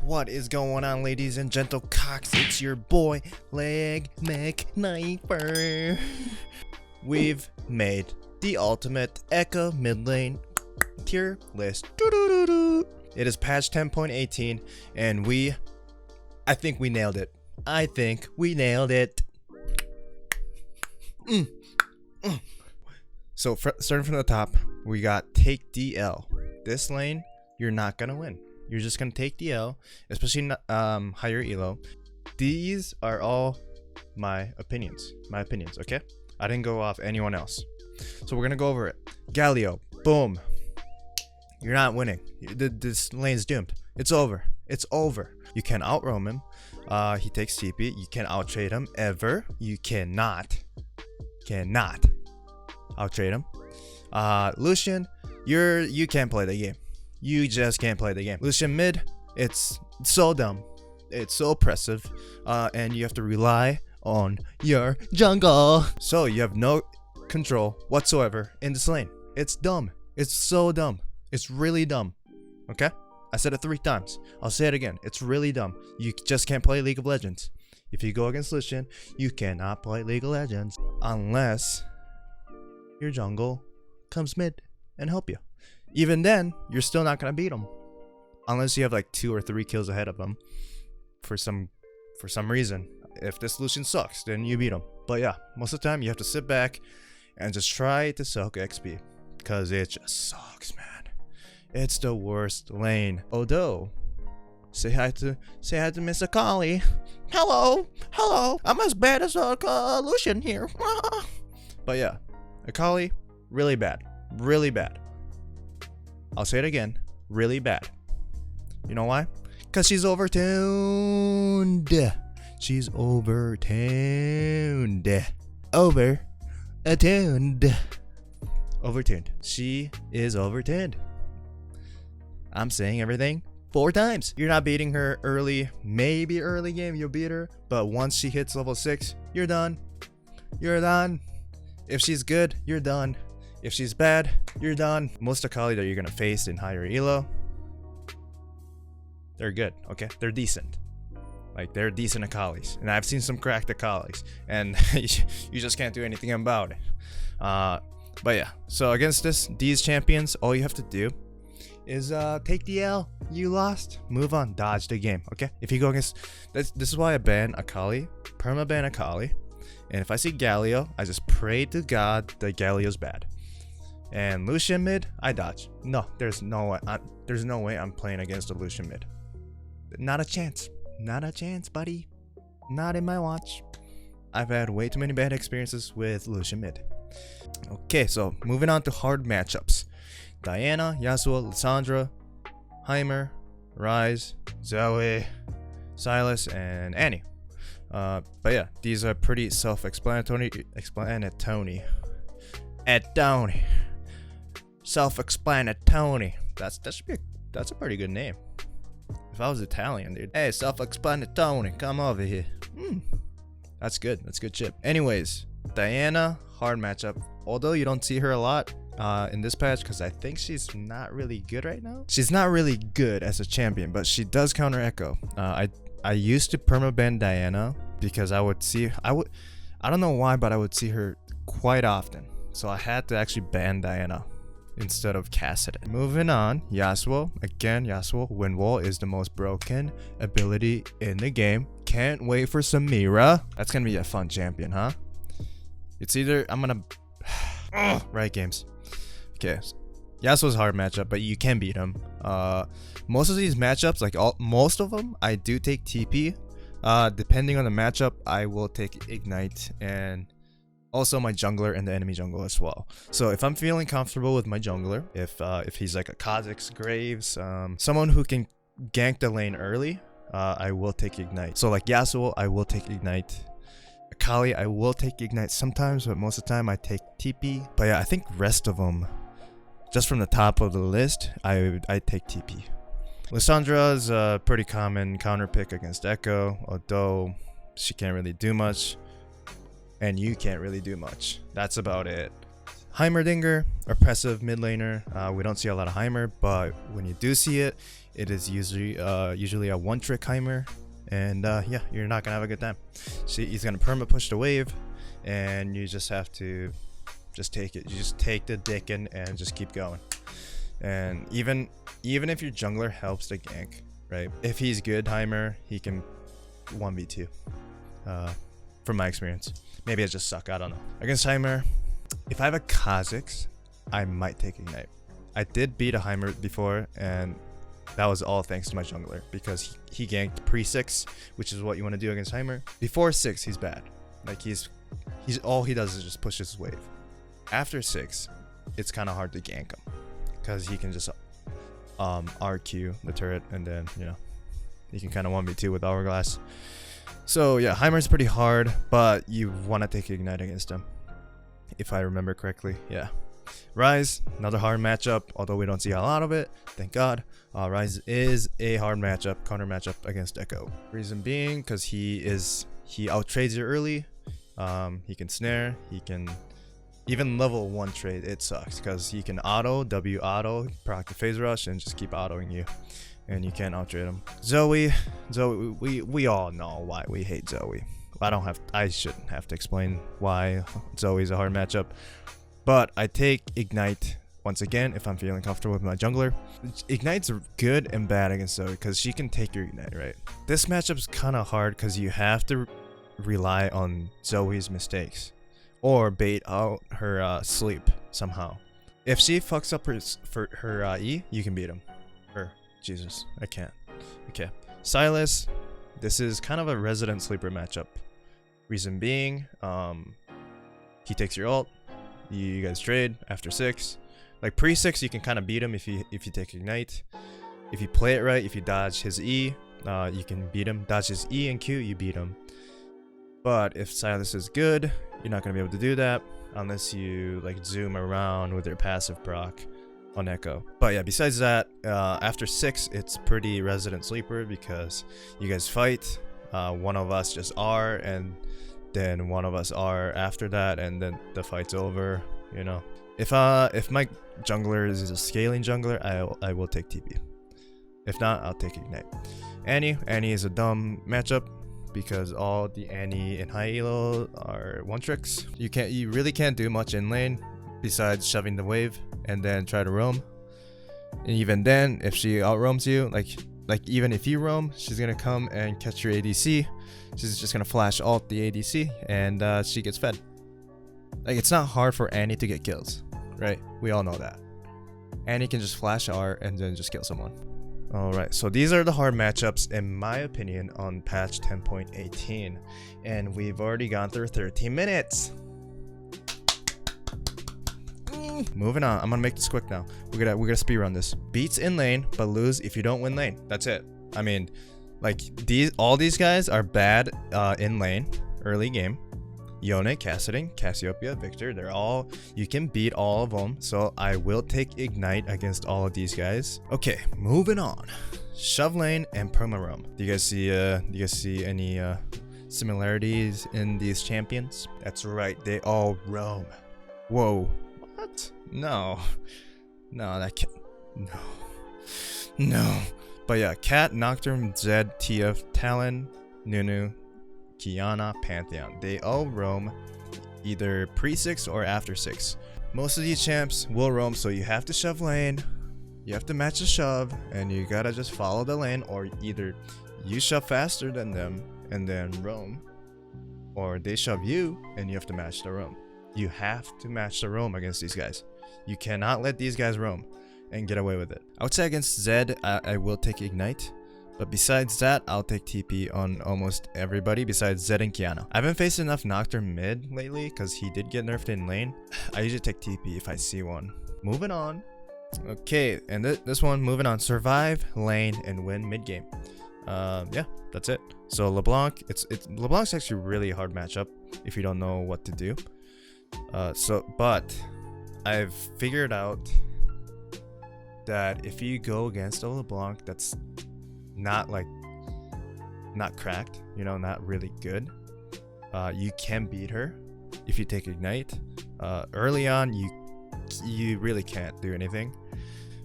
What is going on, ladies and gentle cocks? It's your boy, Leg McKnifer. We've made the ultimate Ekko mid lane tier list. It is patch 10.18, and I think we nailed it. I think we nailed it. So starting from the top, we got take DL. This lane, you're not gonna win. You're just gonna take DL, especially higher elo. These are all my opinions. Okay? I didn't go off anyone else. So we're gonna go over it. Galio, boom. You're not winning. This lane's doomed. It's over. It's over. You can outroam him. He takes TP. You can't outtrade him ever. You cannot outtrade him. Lucian, you can't play the game. You just can't play the game. Lucian mid, it's so dumb. It's so oppressive. And you have to rely on your jungle. So you have no control whatsoever in this lane. It's dumb. It's so dumb. It's really dumb. Okay? I said it 3 times. I'll say it again. It's really dumb. You just can't play League of Legends. If you go against Lucian, you cannot play League of Legends unless your jungle comes mid and help you. Even then, you're still not gonna beat him unless you have like 2 or 3 kills ahead of him for some reason. If this Lucian sucks, then you beat him. But yeah, most of the time you have to sit back and just try to soak XP because it just sucks, man. It's the worst lane. Although, say hi to Mr. Kali. Hello, I'm as bad as Lucian here. But yeah, Akali, really bad. I'll say it again, really bad. You know why? Because she's overtuned. She's overtuned. Overtuned. She is overtuned. I'm saying everything 4 times. You're not beating her early. Maybe early game you'll beat her, but once she hits level 6, you're done. You're done. If she's good, you're done. If she's bad, you're done. Most Akali that you're gonna face in higher elo, they're good, okay? They're decent. Like, they're decent Akalis. And I've seen some cracked Akalis, and you just can't do anything about it. But yeah, so against these champions, all you have to do is take the L. You lost. Move on. Dodge the game, okay? If you go against... This is why I ban Akali. Perma-ban Akali. And if I see Galio, I just pray to God that Galio's bad. And Lucian mid, I dodge. No, there's no way. There's no way I'm playing against a Lucian mid. Not a chance. Not a chance, buddy. Not in my watch. I've had way too many bad experiences with Lucian mid. Okay, so moving on to hard matchups. Diana, Yasuo, Lissandra, Heimer, Ryze, Zoe, Silas, and Annie. But yeah, these are pretty self-explanatory. Self-explanatory. That's a pretty good name. If I was Italian, dude. Hey, self-explanatory, come over here. That's good. That's good shit. Anyways, Diana, hard matchup. Although you don't see her a lot in this patch because I think she's not really good right now. She's not really good as a champion, but she does counter Ekko. I used to permaban Diana because I don't know why, but I would see her quite often. So I had to actually ban Diana instead of Cassidy. Moving on, Yasuo. Again, Yasuo, Wind Wall is the most broken ability in the game. Can't wait for Samira. That's gonna be a fun champion, huh? It's either I'm gonna right games. Okay, Yasuo's a hard matchup, but you can beat him. Most of these matchups, like most of them, I do take TP. Depending on the matchup, I will take Ignite and also my jungler and the enemy jungle as well. So if I'm feeling comfortable with my jungler, if he's like a Kha'Zix, Graves, someone who can gank the lane early, I will take Ignite. So like Yasuo, I will take Ignite. Akali, I will take Ignite sometimes, but most of the time I take TP. But yeah, I think rest of them, just from the top of the list, I take TP. Lissandra's a pretty common counter pick against Ekko, although she can't really do much. And you can't really do much. That's about it. Heimerdinger, oppressive mid laner. We don't see a lot of Heimer, but when you do see it, it is usually a one-trick Heimer, and yeah, you're not gonna have a good time. See, he's gonna perma push the wave, and you just have to just take it. You just take the dick in and just keep going. And even if your jungler helps the gank, right? If he's good Heimer, he can 1v2. From my experience, maybe I just suck. I don't know. Against Heimer, if I have a Kha'Zix, I might take Ignite. I did beat a Heimer before, and that was all thanks to my jungler, because he ganked pre-6, which is what you want to do against Heimer. Before 6, he's bad. Like he's all he does is just push his wave. After 6, it's kind of hard to gank him, because he can just RQ the turret, and then you can kind of 1v2 with Hourglass. So yeah, Heimer's pretty hard, but you want to take Ignite against him, if I remember correctly. Yeah. Ryze, another hard matchup, although we don't see a lot of it, thank God. Ryze is a hard matchup, counter matchup against Ekko. Reason being, because he outtrades you early. He can snare, he can even level 1 trade. It sucks because he can W auto, proc the phase rush, and just keep autoing you, and you can't outtrade him. Zoe, we all know why we hate Zoe. I shouldn't have to explain why Zoe's a hard matchup, but I take Ignite once again if I'm feeling comfortable with my jungler. Ignite's good and bad against Zoe because she can take your Ignite, right? This matchup's kind of hard because you have to rely on Zoe's mistakes or bait out her sleep somehow. If she fucks up her E, you can beat him. Jesus, I can't. Okay, Silas, this is kind of a resident sleeper matchup. Reason being, he takes your ult, you guys trade after 6. Like pre-6, you can kind of beat him if you take Ignite. If you play it right, if you dodge his E, you can beat him. Dodge his E and Q, you beat him. But if Silas is good, you're not gonna be able to do that unless you like zoom around with your passive proc on Ekko. But yeah, besides that, after 6, it's pretty resident sleeper because you guys fight. One of us just R, and then one of us R after that, and then the fight's over. If my jungler is a scaling jungler, I will take TP. If not, I'll take Ignite. Annie is a dumb matchup because all the Annie in high elo are one tricks. You really can't do much in lane besides shoving the wave and then try to roam. And even then, if she out roams you, like even if you roam, she's gonna come and catch your ADC. She's just gonna flash ult the ADC, and she gets fed. Like, it's not hard for Annie to get kills, right? We all know that. Annie can just flash R and then just kill someone. Alright, so these are the hard matchups in my opinion on patch 10.18, and we've already gone through 13 minutes. Moving on, I'm gonna make this quick now. We're gonna speed run this. Beats in lane, but lose if you don't win lane. That's it. I mean, like all these guys are bad in lane early game. Yone, Kassadin, Cassiopeia, Victor, you can beat all of them. So I will take Ignite against all of these guys. Okay, moving on. Shove lane and perma roam. Do you guys see any similarities in these champions? That's right, they all roam. Whoa. What? No, that can't. No. But yeah, Cat, Nocturne, Zed, TF, Talon, Nunu, Kiana, Pantheon. They all roam either pre-6 or after 6. Most of these champs will roam, so you have to shove lane. You have to match the shove, and you gotta just follow the lane, or either you shove faster than them and then roam, or they shove you and you have to match the roam. You have to match the roam against these guys. You cannot let these guys roam and get away with it. I would say against Zed, I will take Ignite. But besides that, I'll take TP on almost everybody besides Zed and Kiana. I haven't faced enough Nocturne mid lately because he did get nerfed in lane. I usually take TP if I see one. Moving on. Okay, and this one, moving on. Survive lane and win mid game. Yeah, that's it. So LeBlanc, LeBlanc's actually a really hard matchup if you don't know what to do. But I've figured out that if you go against a LeBlanc that's not cracked, not really good, you can beat her if you take Ignite. Early on, you you really can't do anything.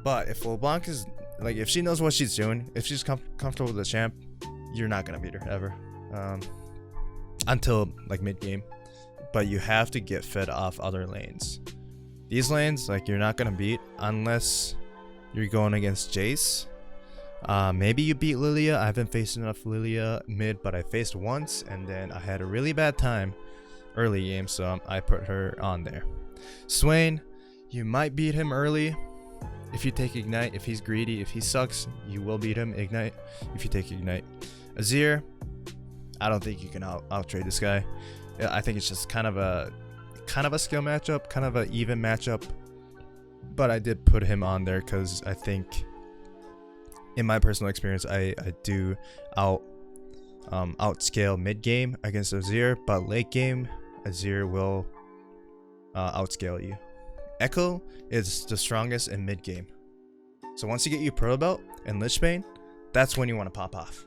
But if LeBlanc is like, if she knows what she's doing, if she's comfortable with the champ, you're not gonna beat her ever, until like mid game. But you have to get fed off other lanes. These lanes, like, you're not gonna beat unless you're going against Jace. Maybe you beat Lilia. I haven't faced enough Lilia mid, but I faced once, and then I had a really bad time early game, so I put her on there. Swain, you might beat him early if you take Ignite. If he's greedy, if he sucks, you will beat him Ignite if you take Ignite. Azir, I don't think you can out trade this guy. I think it's just kind of a skill matchup, kind of an even matchup. But I did put him on there because I think, in my personal experience, I do outscale mid game against Azir, but late game Azir will outscale you. Ekko is the strongest in mid game, so once you get your pro belt and Lich Bane, that's when you want to pop off,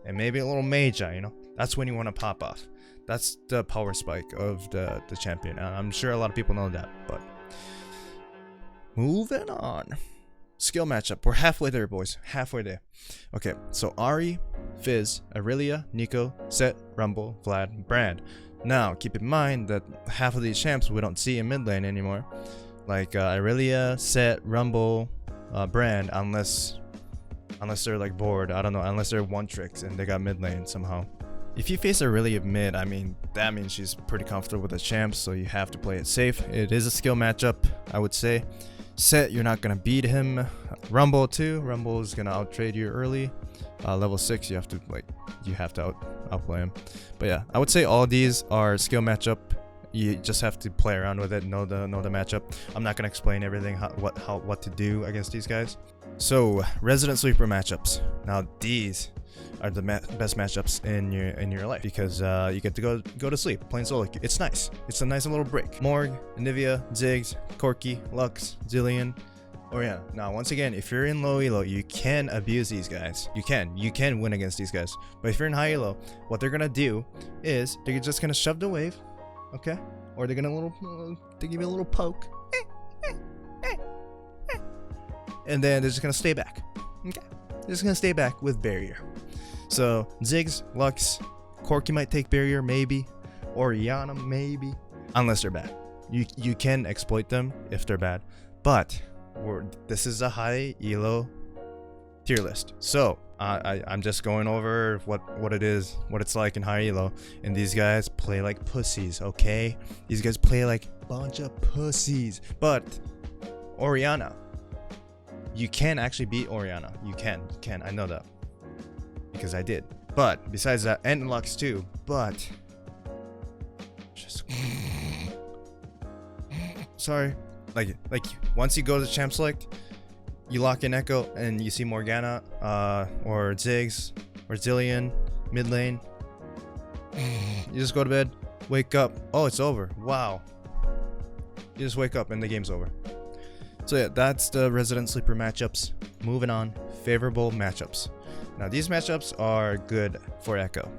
and maybe a little Magi, you know, that's when you want to pop off. That's the power spike of the champion. I'm sure a lot of people know that, but moving on. Skill matchup. We're halfway there, boys. Halfway there. Okay, so Ahri, Fizz, Aurelia, Nico, Set, Rumble, Vlad, Brand. Now, keep in mind that half of these champs we don't see in mid lane anymore. Like Aurelia, Set, Rumble, Brand, unless they're like bored. I don't know, unless they're one tricks and they got mid lane somehow. If you face Aurelia mid, I mean, that means she's pretty comfortable with the champs, so you have to play it safe. It is a skill matchup, I would say. Set, you're not gonna beat him. Rumble too. Rumble is gonna outtrade you early. Level 6, you have to outplay him. But yeah, I would say all these are skill matchup. You just have to play around with it, know the matchup. I'm not gonna explain everything what to do against these guys. So Resident Sleeper matchups. Now these are the best matchups in your life, because you get to go to sleep playing solo. It's nice. It's a nice little break. Morg, Anivia, Ziggs, Corki, Lux, Zillion. Oh yeah. Now once again, if you're in low elo, you can abuse these guys. You can win against these guys. But if you're in high elo, what they're gonna do is they're just gonna shove the wave, okay? Or they're gonna they give you a little poke, and then they're just gonna stay back. Okay, they're just gonna stay back with barrier. So Ziggs, Lux, Corki might take barrier maybe, or Yana maybe, unless they're bad. You can exploit them if they're bad, but this is a high elo tier list, so I'm just going over what it is, what it's like in high elo, and these guys play like pussies, okay? These guys play like bunch of pussies. But Orianna, you can actually beat Orianna. You can. I know that because I did. But besides that, and Lux too. But just sorry. Like once you go to champ select, you lock in Ekko and you see Morgana, or Ziggs, or Zillion, mid lane. You just go to bed, wake up. Oh, it's over. Wow. You just wake up and the game's over. So yeah, that's the Resident Sleeper matchups. Moving on, favorable matchups. Now these matchups are good for Ekko.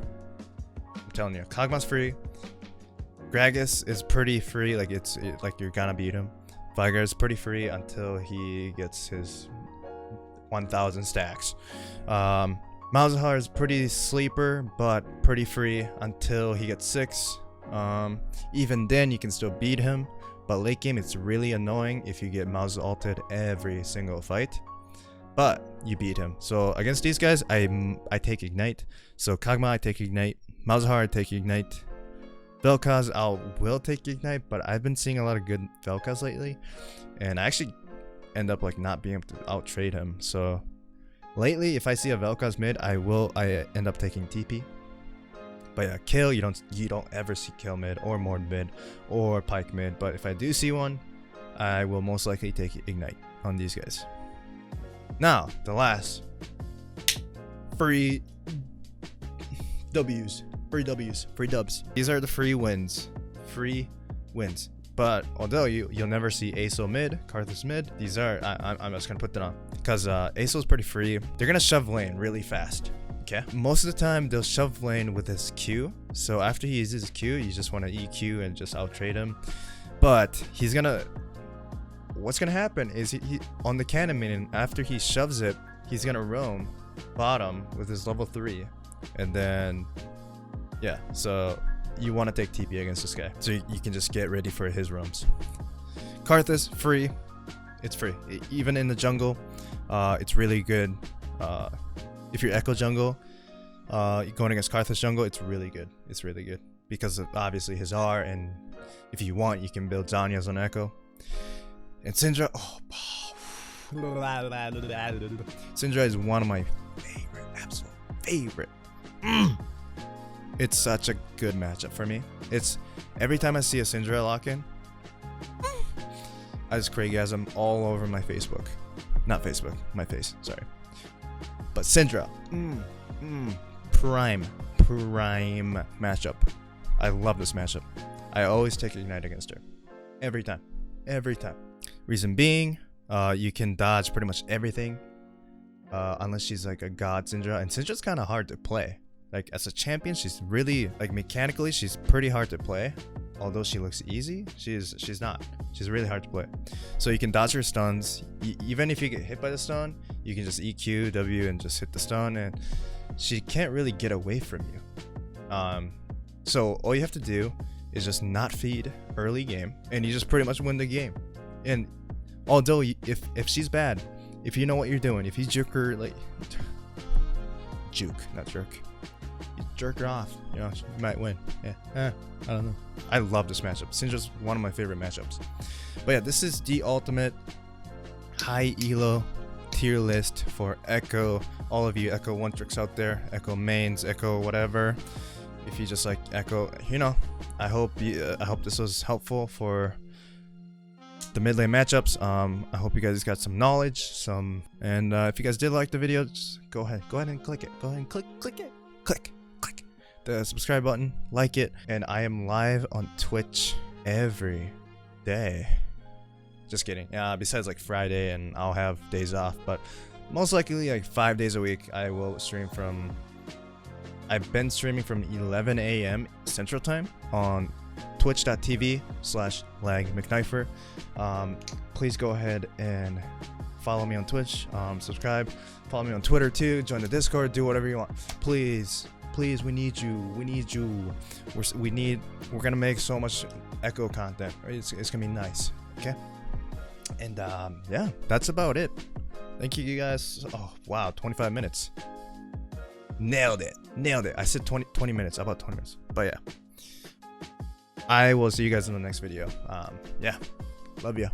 I'm telling you, Kog'Maw's free. Gragas is pretty free, like like you're gonna beat him. Veigar is pretty free until he gets his 1,000 stacks. Malzahar is pretty sleeper, but pretty free until he gets 6. Even then, you can still beat him, but late game it's really annoying if you get Mouse ulted every single fight. But you beat him. So against these guys, I take Ignite. So Kog'Maw, I take Ignite. Malzahar, I take Ignite. Vel'Koz, I will take Ignite, but I've been seeing a lot of good Vel'Koz lately, and I actually end up like not being able to outtrade him. So lately, if I see a Vel'Koz mid, I end up taking TP. But yeah, Kill, you don't ever see Kill mid or Mord mid or Pyke mid. But if I do see one, I will most likely take Ignite on these guys. Now the last free W's. Free dubs. These are the free wins. But although you'll never see ASO mid, Karthus mid, these are, I'm just gonna put that on because ASO is pretty free. They're gonna shove lane really fast. Okay, most of the time they'll shove lane with his Q. So after he uses his Q, you just want to EQ and just outtrade him. But he's gonna what's gonna happen is he on the cannon minion, after he shoves it, he's gonna roam bottom with his level 3, and then yeah, so you want to take TP against this guy, so you can just get ready for his roams. Karthus, free. It's free. Even in the jungle, it's really good. If you're Ekko jungle, going against Karthus jungle, it's really good. It's really good because of obviously his R, and if you want, you can build Zanyas on Ekko. And Syndra, Syndra is one of my favorite, absolute favorite. It's such a good matchup for me. It's every time I see a Syndra lock-in, I just Craigasm all over my Facebook. Not Facebook, my face, sorry. But Syndra, prime matchup. I love this matchup. I always take Ignite against her. Every time. Reason being, you can dodge pretty much everything. Unless she's like a god Syndra. And Syndra's kind of hard to play. Like as a champion, she's really, like mechanically, she's pretty hard to play. Although she looks easy, she's not. She's really hard to play. So you can dodge her stuns. Even if you get hit by the stun, you can just EQ, W, and just hit the stun, and she can't really get away from you. So all you have to do is just not feed early game, and you just pretty much win the game. And although if she's bad, if you know what you're doing, if you juke her, like not jerk. You jerk her off, you know, you might win. Yeah, I don't know. I love this matchup. Syndra's one of my favorite matchups. But yeah, this is the ultimate high elo tier list for Ekko. All of you Ekko one tricks out there, Ekko mains, Ekko whatever. If you just like Ekko, you know, I hope this was helpful for the mid lane matchups. I hope you guys got some knowledge, and if you guys did like the video, just go ahead and click it. Go ahead and click it. Click the subscribe button, like it, and I am live on Twitch every day. Just kidding. Besides like Friday, and I'll have days off, but most likely like 5 days a week I will stream from. I've been streaming from 11 a.m. Central Time on twitch.tv/lagmcknifer. Please go ahead and follow me on Twitch, subscribe, follow me on Twitter too, join the Discord, do whatever you want. Please, we need you. We're gonna make so much Ekko content. It's gonna be nice, okay? And yeah, that's about it. Thank you guys. Oh wow, 25 minutes. Nailed it. I said 20 minutes, about 20 minutes. But yeah, I will see you guys in the next video. Yeah, love ya.